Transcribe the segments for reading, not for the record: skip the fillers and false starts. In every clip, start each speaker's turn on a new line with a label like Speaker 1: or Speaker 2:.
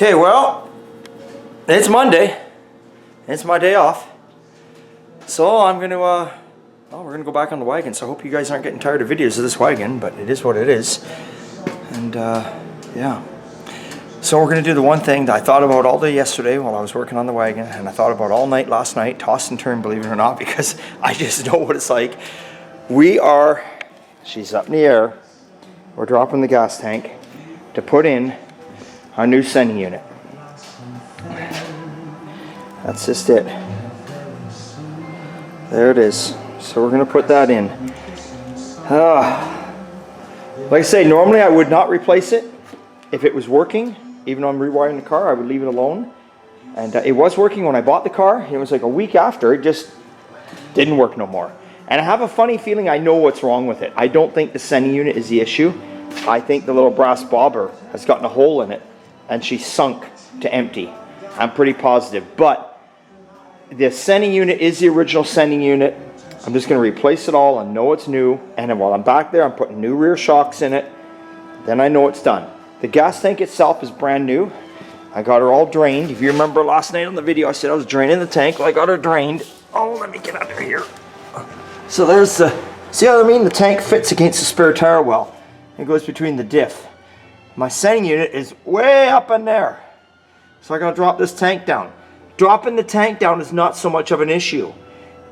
Speaker 1: Okay, well, it's Monday. It's my day off. So I'm going to, well, we're going to go back on the wagon. So I hope you guys aren't getting tired of videos of this wagon, but it is what it is. And, yeah. So we're going to do the one thing that I thought about all day yesterday while I was working on the wagon, and I thought about all night last night, toss and turn, believe it or not, because I just know what it's like. She's up in the air. We're dropping the gas tank to put in our new sending unit. That's just it. There it is. So we're going to put that in. Like I say, normally I would not replace it if it was working. Even though I'm rewiring the car, I would leave it alone. And it was working when I bought the car. It was like a week after, it just didn't work no more. And I have a funny feeling I know what's wrong with it. I don't think the sending unit is the issue. I think the little brass bobber has gotten a hole in it and she sunk to empty. I'm pretty positive. But the sending unit is the original sending unit. I'm just going to replace it all. I know it's new. And then while I'm back there, I'm putting new rear shocks in it. Then I know it's done. The gas tank itself is brand new. I got her all drained. If you remember last night on the video, I said I was draining the tank. Well, I got her drained. Oh, let me get under here. So there's the, see what I mean? The tank fits against the spare tire well. It goes between the diff. My sending unit is way up in there. So I gotta drop this tank down. Dropping the tank down is not so much of an issue.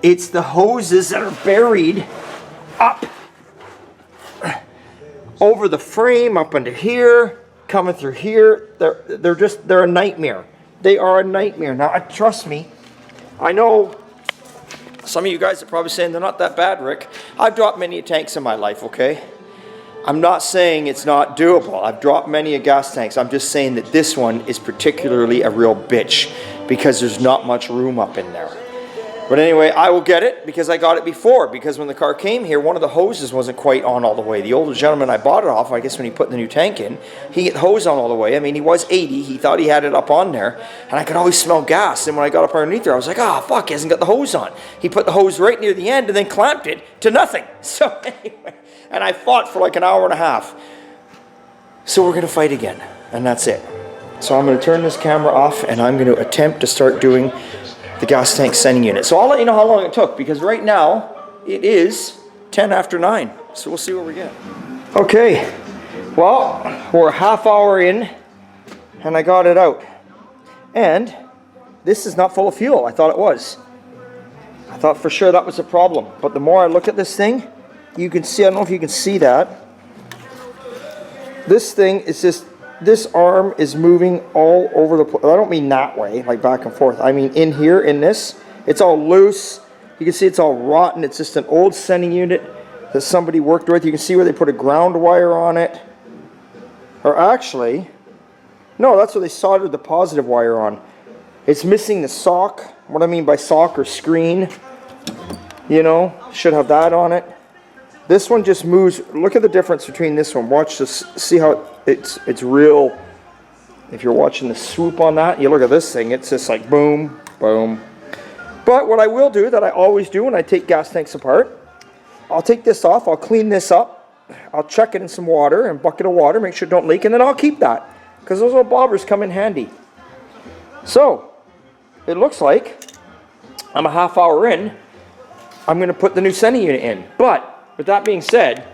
Speaker 1: It's the hoses that are buried up over the frame, up under here, coming through here. They're a nightmare. They are a nightmare. Now, trust me, I know some of you guys are probably saying they're not that bad, Rick. I've dropped many tanks in my life, okay? I'm not saying it's not doable. I've dropped many gas tanks. I'm just saying that this one is particularly a real bitch because there's not much room up in there. But anyway, I will get it because I got it before. Because when the car came here, one of the hoses wasn't quite on all the way. The older gentleman I bought it off, I guess when he put the new tank in, he hit the hose on all the way. I mean, he was 80. He thought he had it up on there. And I could always smell gas. And when I got up underneath there, I was like, oh, fuck, he hasn't got the hose on. He put the hose right near the end and then clamped it to nothing. So anyway, and I fought for like an hour and a half. So we're going to fight again. And that's it. So I'm going to turn this camera off and I'm going to attempt to start doing the gas tank sending unit. So I'll let you know how long it took because right now it is 10 after 9. So we'll see what we get. Okay, well, we're a half hour in and I got it out. And this is not full of fuel. I thought it was. I thought for sure that was a problem. But the more I look at this thing, you can see, I don't know if you can see that. This thing is just, this arm is moving all over the place. I don't mean that way, like back and forth. I mean in here, in this, it's all loose. You can see it's all rotten. It's just an old sending unit that somebody worked with. You can see where they put a ground wire on it. Or actually, no, that's where they soldered the positive wire on. It's missing the sock. What I mean by sock or screen, you know, should have that on it. This one just moves. Look at the difference between this one. Watch this. See how it's real. If you're watching the swoop on that, you look at this thing. It's just like boom, boom. But what I will do, that I always do when I take gas tanks apart, I'll take this off. I'll clean this up. I'll chuck it in some water and bucket of water. Make sure it don't leak, and then I'll keep that because those little bobbers come in handy. So it looks like I'm a half hour in. I'm going to put the new sending unit in, but with that being said,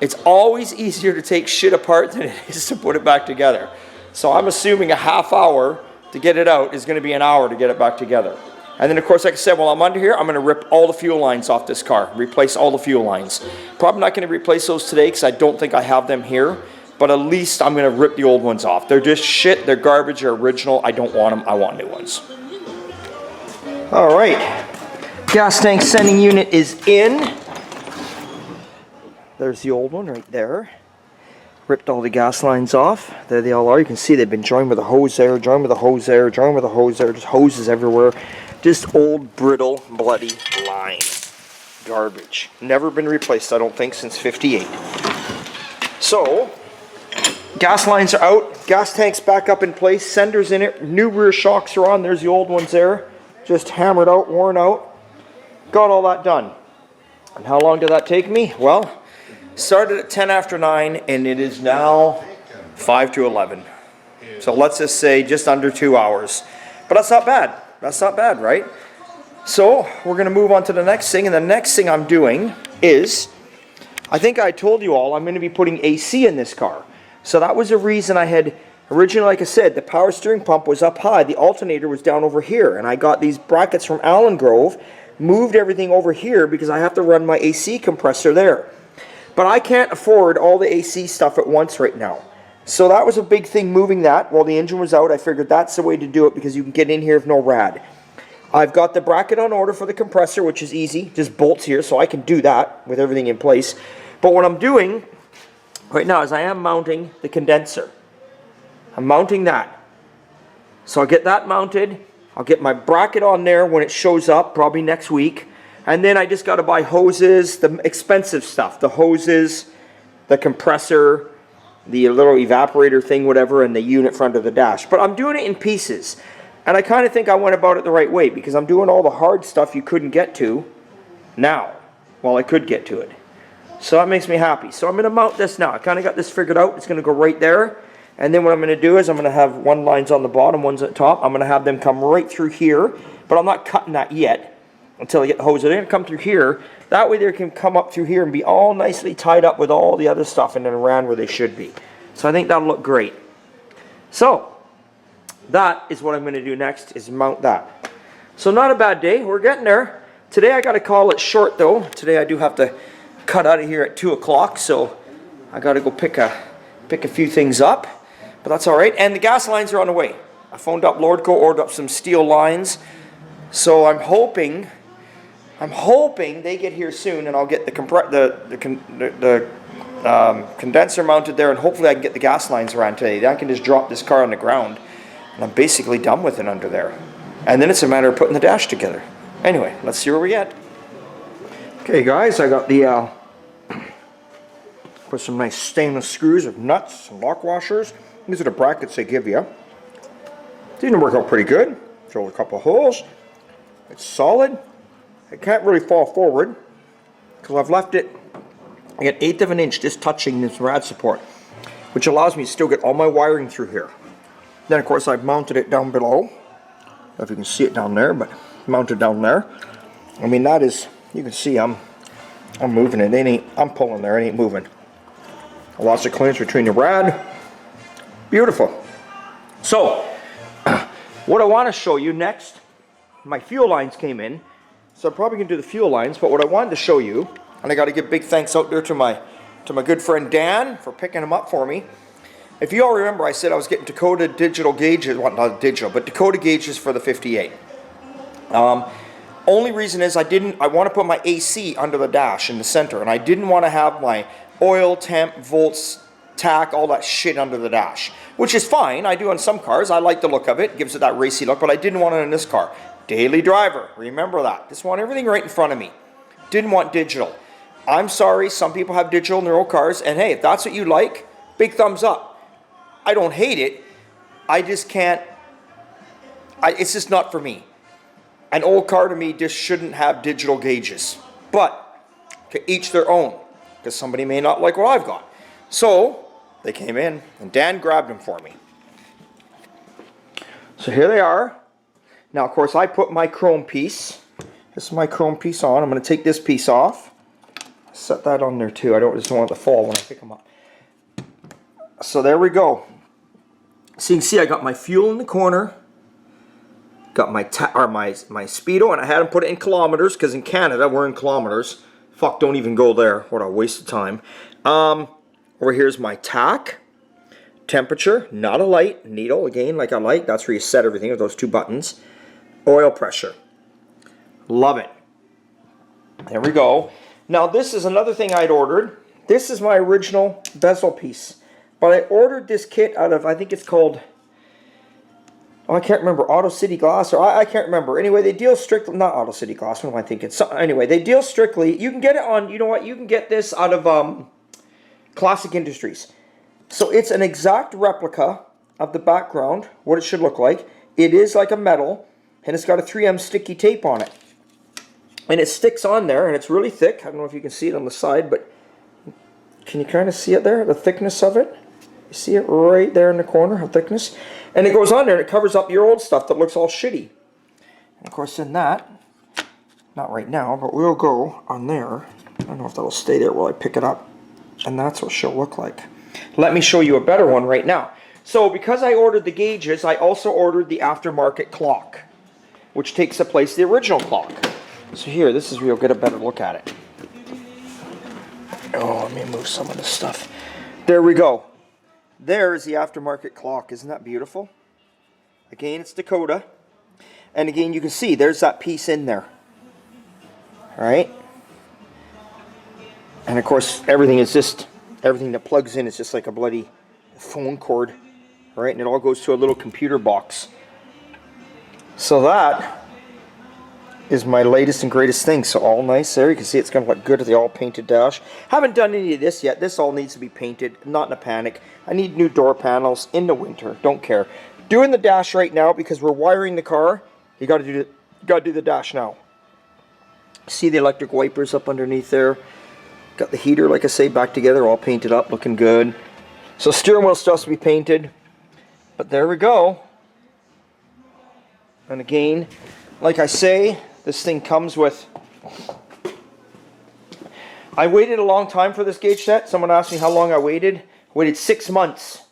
Speaker 1: it's always easier to take shit apart than it is to put it back together. So I'm assuming a half hour to get it out is going to be an hour to get it back together. And then of course, like I said, while I'm under here, I'm going to rip all the fuel lines off this car, replace all the fuel lines. Probably not going to replace those today because I don't think I have them here, but at least I'm going to rip the old ones off. They're just shit, they're garbage, they're original. I don't want them, I want new ones. All right, gas tank sending unit is in. There's the old one right there. Ripped all the gas lines off. There they all are. You can see they've been joined with a hose there, joined with a hose there, joined with a hose there. Just hoses everywhere. Just old, brittle, bloody line. Garbage. Never been replaced, I don't think, since '58. So, gas lines are out. Gas tank's back up in place. Sender's in it. New rear shocks are on. There's the old ones there. Just hammered out, worn out. Got all that done. And how long did that take me? Well, started at 10 after 9 and it is now 5 to 11. So let's just say just under 2 hours. But that's not bad. That's not bad, right? So we're going to move on to the next thing. And the next thing I'm doing is, I think I told you all, I'm going to be putting AC in this car. So that was the reason I had, originally, like I said, the power steering pump was up high. The alternator was down over here. And I got these brackets from Allen Grove, moved everything over here because I have to run my AC compressor there. But I can't afford all the AC stuff at once right now. So that was a big thing, moving that while the engine was out. I figured that's the way to do it because you can get in here with no rad. I've got the bracket on order for the compressor, which is easy, just bolts here, so I can do that with everything in place. But what I'm doing right now is I am mounting the condenser. I'm mounting that. So I'll get that mounted. I'll get my bracket on there when it shows up, probably next week. And then I just got to buy hoses, the expensive stuff, the hoses, the compressor, the little evaporator thing, whatever, and the unit front of the dash. But I'm doing it in pieces. And I kind of think I went about it the right way because I'm doing all the hard stuff you couldn't get to now, while I could get to it. So that makes me happy. So I'm going to mount this now. I kind of got this figured out. It's going to go right there. And then what I'm going to do is I'm going to have one lines on the bottom, one's at the top. I'm going to have them come right through here. But I'm not cutting that yet until I get the hose. They're going to come through here. That way they can come up through here and be all nicely tied up with all the other stuff and then around where they should be. So I think that'll look great. So that is what I'm going to do next, is mount that. So not a bad day. We're getting there. Today I got to call it short though. Today I do have to cut out of here at 2 o'clock. So I got to go pick a few things up. But that's all right. And the gas lines are on the way. I phoned up Lordco, ordered up some steel lines. So I'm hoping they get here soon, and I'll get the condenser mounted there, and hopefully I can get the gas lines around today. Then I can just drop this car on the ground, and I'm basically done with it under there. And then it's a matter of putting the dash together. Anyway, let's see where we get. Okay, guys, I got the put some nice stainless screws with nuts and lock washers. These are the brackets they give you. Didn't work out pretty good. Drilled a couple holes. It's solid. It can't really fall forward because I've left it an 1/8 of an inch just touching this rad support, which allows me to still get all my wiring through here. Then of course I've mounted it down below. I don't know if you can see it down there, but mounted down there. I mean, that is, you can see I'm moving it. I'm pulling there, it ain't moving. Lots of clearance between the rad. Beautiful. So what I want to show you next, my fuel lines came in. So I'm probably going to do the fuel lines, but what I wanted to show you, and I got to give big thanks out there to my good friend Dan for picking them up for me. If you all remember, I said I was getting Dakota digital gauges, well, not digital, but Dakota gauges for the 58. Only reason is I want to put my AC under the dash in the center, and I didn't want to have my oil, temp, volts, tack, all that shit under the dash, which is fine. I do on some cars. I like the look of it. It gives it that racy look, but I didn't want it in this car. Daily driver, remember that. Just want everything right in front of me. Didn't want digital. I'm sorry, some people have digital in their old cars, and hey, if that's what you like, big thumbs up. I don't hate it. I just can't, it's just not for me. An old car to me just shouldn't have digital gauges. But to each their own, because somebody may not like what I've got. So they came in, and Dan grabbed them for me. So here they are. Now, of course, I put my chrome piece. This is my chrome piece on. I'm going to take this piece off. Set that on there too. I just don't want it to fall when I pick them up. So there we go. So you can see I got my fuel in the corner. Got my speedo, and I had them put it in kilometers because in Canada we're in kilometers. Fuck, don't even go there. What a waste of time. Over here's my tack. Temperature, not a light. Needle, again, like I like. That's where you set everything with those two buttons. Oil pressure. Love it. There we go. Now this is another thing I'd ordered. This is my original bezel piece. But I ordered this kit out of, I think it's called, oh, I can't remember, Auto City Glass, or I can't remember. Anyway, they deal strictly, not Auto City Glass, what am I thinking? So, anyway, they deal strictly, you can get it on, you know what, you can get this out of Classic Industries. So it's an exact replica of the background, what it should look like. It is like a metal, and it's got a 3M sticky tape on it. And it sticks on there, and it's really thick. I don't know if you can see it on the side, but can you kind of see it there, the thickness of it? You see it right there in the corner, how thickness? And it goes on there and it covers up your old stuff that looks all shitty. And of course in that, not right now, but we'll go on there. I don't know if that'll stay there while I pick it up. And that's what she'll look like. Let me show you a better one right now. So because I ordered the gauges, I also ordered the aftermarket clock, which takes the place of the original clock. So here, this is where you'll get a better look at it. Oh, let me move some of this stuff. There we go. There is the aftermarket clock. Isn't that beautiful? Again, it's Dakota. And again, you can see there's that piece in there. All right? And of course, everything that plugs in is just like a bloody phone cord. All right? And it all goes to a little computer box. So that is my latest and greatest thing. So all nice there. You can see it's going to look good with the all painted dash. Haven't done any of this yet. This all needs to be painted. I'm not in a panic. I need new door panels in the winter. Don't care. Doing the dash right now because we're wiring the car. You got to do the dash now. See the electric wipers up underneath there. Got the heater, like I say, back together, all painted up, looking good. So steering wheel still has to be painted. But there we go. And again, like I say, this thing comes with... I waited a long time for this gauge set. Someone asked me how long I waited. I waited 6 months.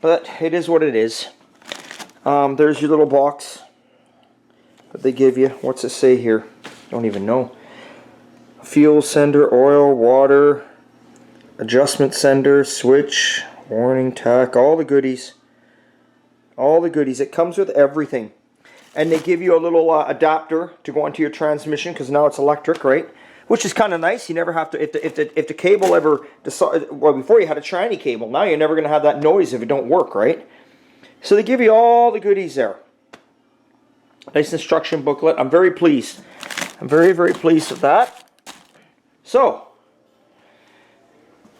Speaker 1: But it is what it is. There's your little box that they give you. What's it say here? Don't even know. Fuel sender, oil, water, adjustment sender, switch, warning, tack, all the goodies. All the goodies. It comes with everything. And they give you a little adapter to go onto your transmission because now it's electric, right? Which is kind of nice. You never have to, if the cable ever decides, well, before you had a tranny cable, now you're never going to have that noise if it don't work, right? So they give you all the goodies there. Nice instruction booklet. I'm very pleased. I'm very, very pleased with that. So,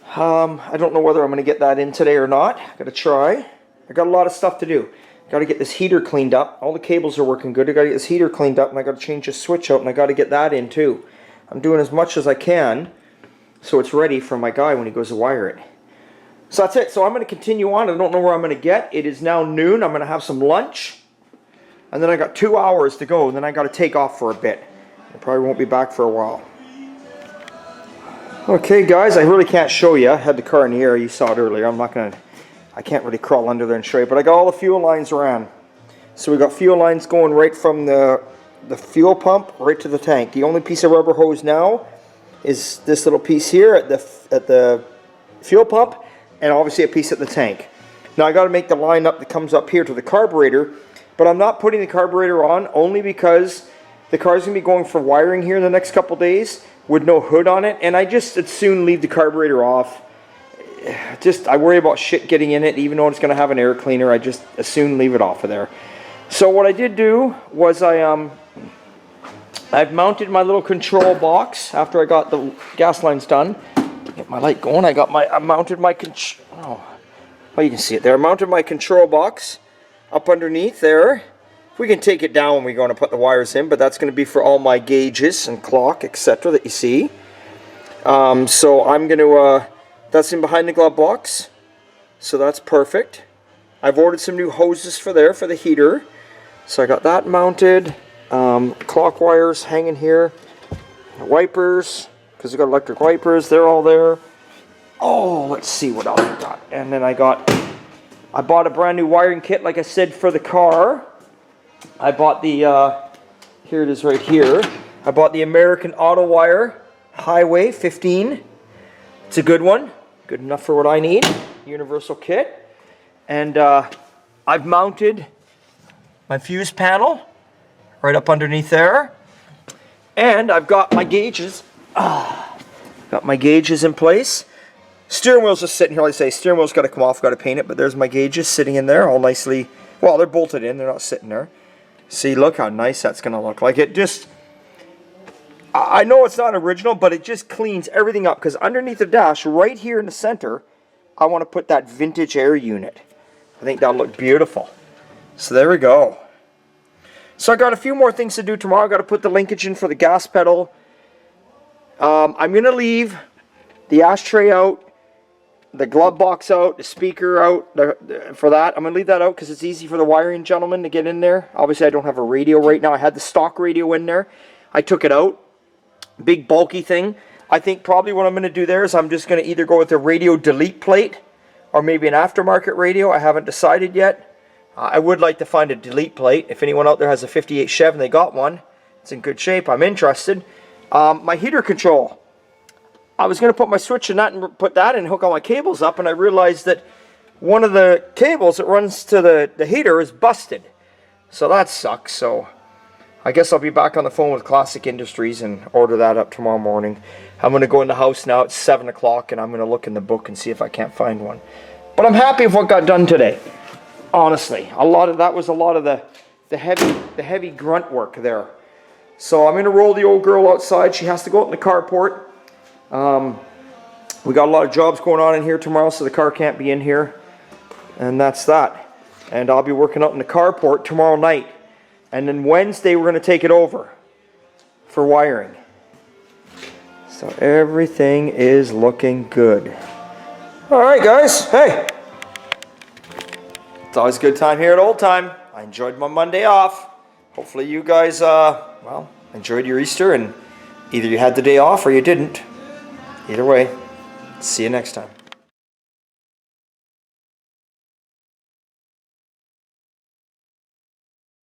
Speaker 1: I don't know whether I'm going to get that in today or not. I got to try. I got a lot of stuff to do. Got to get this heater cleaned up. All the cables are working good. I got to get this heater cleaned up, and I got to change the switch out, and I got to get that in too. I'm doing as much as I can, so it's ready for my guy when he goes to wire it. So that's it. So I'm going to continue on. I don't know where I'm going to get. It is now noon. I'm going to have some lunch, and then I got 2 hours to go, and then I got to take off for a bit. I probably won't be back for a while. Okay, guys, I really can't show you. I had the car in the air. You saw it earlier. I can't really crawl under there and show you, but I got all the fuel lines ran. So we got fuel lines going right from the fuel pump right to the tank. The only piece of rubber hose now is this little piece here at the fuel pump, and obviously a piece at the tank. Now I got to make the line up that comes up here to the carburetor, but I'm not putting the carburetor on only because the car's going to be going for wiring here in the next couple days with no hood on it, and I just would soon leave the carburetor off. I worry about shit getting in it, even though it's going to have an air cleaner. I just as soon leave it off of there. So what I did do was I've mounted my little control box after I got the gas lines done. Get my light going. I mounted my oh, you can see it there. I mounted my control box up underneath there. We can take it down when we're going to put the wires in, but that's going to be for all my gauges and clock, etc. that you see. So I'm going to, that's in behind the glove box, so that's perfect. I've ordered some new hoses for the heater, so I got that mounted. Clock wires hanging here, wipers, because I got electric wipers, they're all there. Oh, let's see what else I got. And then I bought a brand new wiring kit, like I said, for the car. I bought the, here it is right here. I bought the American Auto Wire Highway 15. It's a good one. Good enough for what I need. Universal kit. And I've mounted my fuse panel right up underneath there. And I've got my gauges. Got my gauges in place. Steering wheel's just sitting here, like I say. Steering wheel's got to come off, got to paint it. But there's my gauges sitting in there all nicely. Well, they're bolted in. They're not sitting there. See, look how nice that's going to look. Like it just, I know it's not original, but it just cleans everything up. Because underneath the dash, right here in the center, I want to put that vintage air unit. I think that'll look beautiful. So there we go. So I got a few more things to do tomorrow. I got to put the linkage in for the gas pedal. I'm going to leave the ashtray out the glove box out, the speaker out for that. I'm going to leave that out because it's easy for the wiring gentleman to get in there. Obviously, I don't have a radio right now. I had the stock radio in there. I took it out. Big bulky thing. I think probably what I'm going to do there is I'm just going to either go with a radio delete plate or maybe an aftermarket radio. I haven't decided yet. I would like to find a delete plate. If anyone out there has a 58 Chevy and they got one, it's in good shape. I'm interested. My heater control. I was going to put my switch in that and put that in and hook all my cables up, and I realized that one of the cables that runs to the heater is busted. So that sucks. So I guess I'll be back on the phone with Classic Industries and order that up tomorrow morning. I'm going to go in the house now. It's 7 o'clock, and I'm going to look in the book and see if I can't find one. But I'm happy with what got done today. Honestly, that was a lot of the heavy grunt work there. So I'm going to roll the old girl outside. She has to go out in the carport. We got a lot of jobs going on in here tomorrow, so the car can't be in here. And that's that. And I'll be working out in the carport tomorrow night. And then Wednesday we're going to take it over for wiring. So everything is looking good. Alright guys, hey. It's always a good time here at Old Time. I enjoyed my Monday off. Hopefully you guys, enjoyed your Easter and either you had the day off or you didn't. Either way, see you next time.